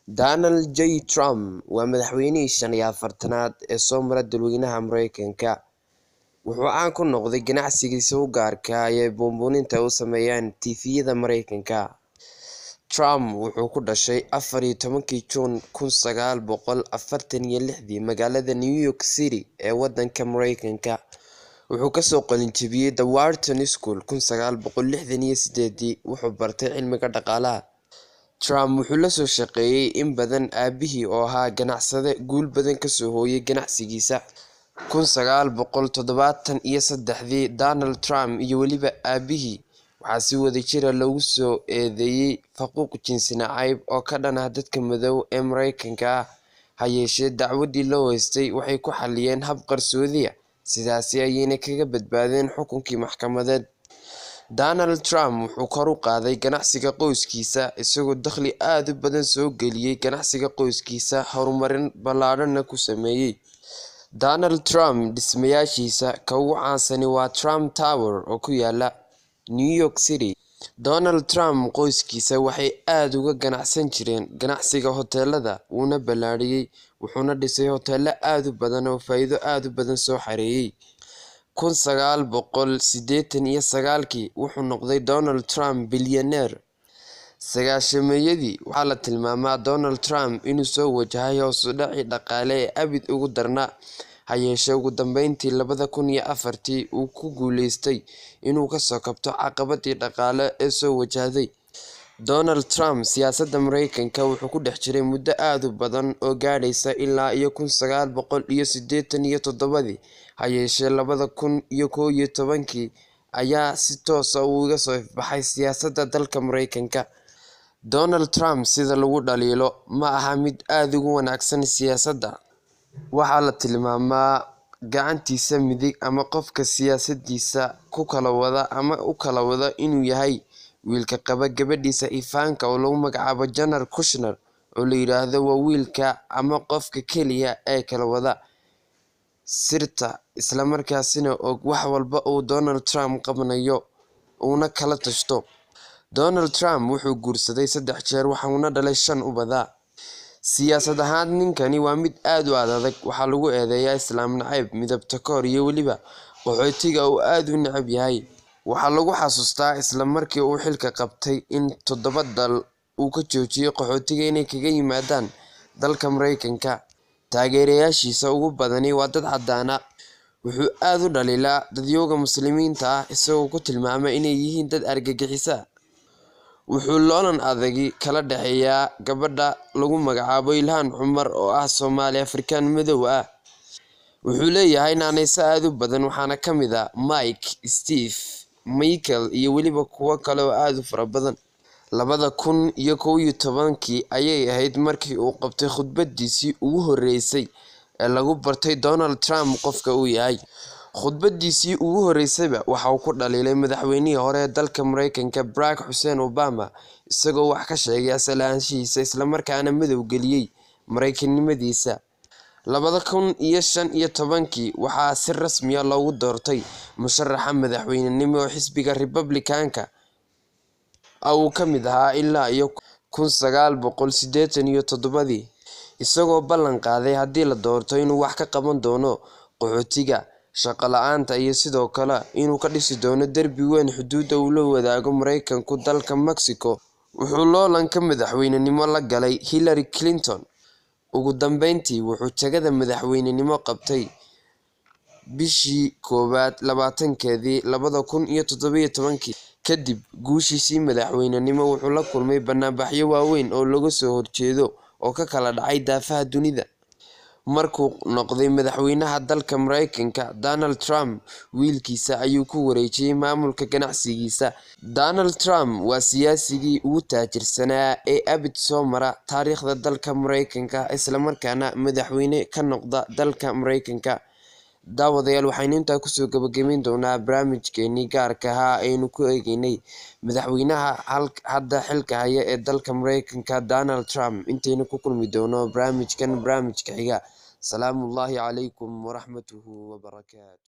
Donald J. Trump waa madaxweynihii 45aad ee soo mara dalweynaha Mareykanka. Wuxuu caan ku noqday ganacsigiisa u gaarka ah ee buunbuuninta ay u sameeyaan TV-yada Mareykanka. Trump wuxuu ku dhashay 14 Juun 1946 magaalada New York City ee waddanka Mareykanka. Wuxuu ka soo qalin jebiyay The Wharton School 1968. Wuxuu bartay cilmiga dhaqaalaha. Trump wuxuu la soo shaqeeyay in badan aabihii oo ahaa ganacsade guul badan ka soo hooyay ganacsigiisa. 1973 Donald Trump iyo weliba aabihii waxaa si wadajir ah loogu soo eedeeyay faquuq jinsi nacayb oo ka dhan ah dadka madow ee Mareykanka ah. Ha yeeshee dacwaddii loo haystay waxay ku xaliyeen hab qarsoodi ah, sidaas ayayna kaga badbaadeen xukunkii maxkamadeed. Donald Trump wuxuu kor u qaaday ganacsiga qoyskiisa isagoo dakhli aad u badan soo geliyay ganacsiga qoyskiisa, horumarin ballaadhanna ku sameeyay. Donald Trump dhismayaashiisa ka ugu caansani waa Trump Tower oo ku yaala New York City. Donald Trump qoyskiisa waxay aad uga ganacsan jireen ganacsiga hoteelada, wuuna ballaariyay, wuxuuna dhisay hoteelo aad u badan oo faa'iido aad u badan soo xareeyay. 1989 wuxuu noqday Donald Trump bilyaneer. Sagaashameeyadii waxaa la tilmaamaa Donald Trump inuu soo wajahay hoos u dhac dhaqaale ee abid ugu darnaa. Ha yeeshee ugu dambeyntii 2004 uu ku guuleystay inuu ka soo kabto caqabadii dhaqaale ee soo wajahday. Donald Trump siyaasadda Mareykanka wuxuu ku dhex jiray muddo aad u badan oo gaadhaysa ilaa 1987. Ha yeeshee 2011 ayaa si toos ah uga soo ifbaxay siyaasadda dalka Mareykanka. Donald Trump sida lagu dhaliilo ma aha mid aad ugu wanaagsan siyaasadda. Waxaa la tilmaamaa gacantiisa midig ama qofka siyaasaddiisa ku kala wada inuu yahay wiilka qaba gabadhiisa Ivanka oo lagu magacaabo Jared Kushner, oo la yiraahdo waa wiilka ama qofka keliya ee kala wada sirta isla markaasina og wax walba uu Donald Trump qabanayo uuna kala tashto. Donald Trump wuxuu guursaday 3 jeer waxaana dhalay 5 ubada. Siyaasad ahaan ninkani waa mid aad u adag. Waxaa lagu eedeeyaa islaam nacayb, midabta koor iyo weliba qaxootiga uu aad u neceb yahay. Waxaa lagu xasuustaa isla markii uu xilka qabtay in 7 dal uu ka joojiyay qaxootiga inay kaga yimaadaan dalka Mareykanka. Taageerayaashiisa ugu badani waa dad caddaan ah. Wuxuu aad u dhaliilaa dadyowga Muslimiinta ah isagoo ku tilmaamay inay yihiin dad argagixisa. Wuxuu loolan adagi kala dhexeeyaa gabadha lagu magacaabo Ilhan Cumar oo ah Soomaali Afrikaan madow ah. Wuxuu leeyahay naanayso aad u badan waxaana ka mid ah Mike, Steve, Michael iyo weliba kuwo kale oo aad u fara badan. 2011 ayay ahayd markii uu qabtay khudbadiisii ugu horeysay ee lagu bartay Donald Trump qofka uu yahay. Khudbadiisii ugu horeysayba waxa uu ku dhaliilay madaxweynihii hore ee dalka Mareykanka Barack Hussein Obama isagoo wax ka sheegay asal ahaanshihiisa isla markaana madow geliyay Mareykanimadiisa. 2015 waxaa si rasmi ah loogu doortay musharaxa madaxweynenimo oo xisbiga Republican-ka uu ka mid ahaa ilaa 1987, isagoo ballan qaaday haddii la doorto inuu wax ka qaban doono qaxootiga, shaqo la'aanta iyo sidoo kale inuu ka dhisi doono derbi weyn xuduudda uu la wadaago Mareykanku dalka Mexico. Wuxuu loolanka madaxweynenimo la galay Hillary Clinton. Ugu dambeyntii wuxuu jagada madaxweynenimo qabtay bishii koowaad 2017. Kadib guushiisii madaxweynenimo wuxuu la kulmay banaanbaxyo waaweyn oo laga soo horjeedo oo ka kala dhacay daafaha dunida. Markuu noqday madaxweynaha dalka Mareykanka, Donald Trump wiilkiisa ayuu ku wareejiyay maamulka ganacsigiisa. Donald Trump waa siyaasigii ugu taajirsanaa ee abid soo mara taariikhda dalka Mareykanka isla markaana madaxweyne ka noqda dalka Mareykanka. Daawadayaal, waxaynu intaa kusoo gabagabayn doonaa barnaamijkeenii gaarka ahaa aynu ku eegaynay madaxweynaha hadda xilka haya ee dalka Mareykanka Donald Trump. Intaynu ku kulmi doono barnaamijka xiga. Salaamu Allaahi calaykum waraxmatuhu wabarakaatuh.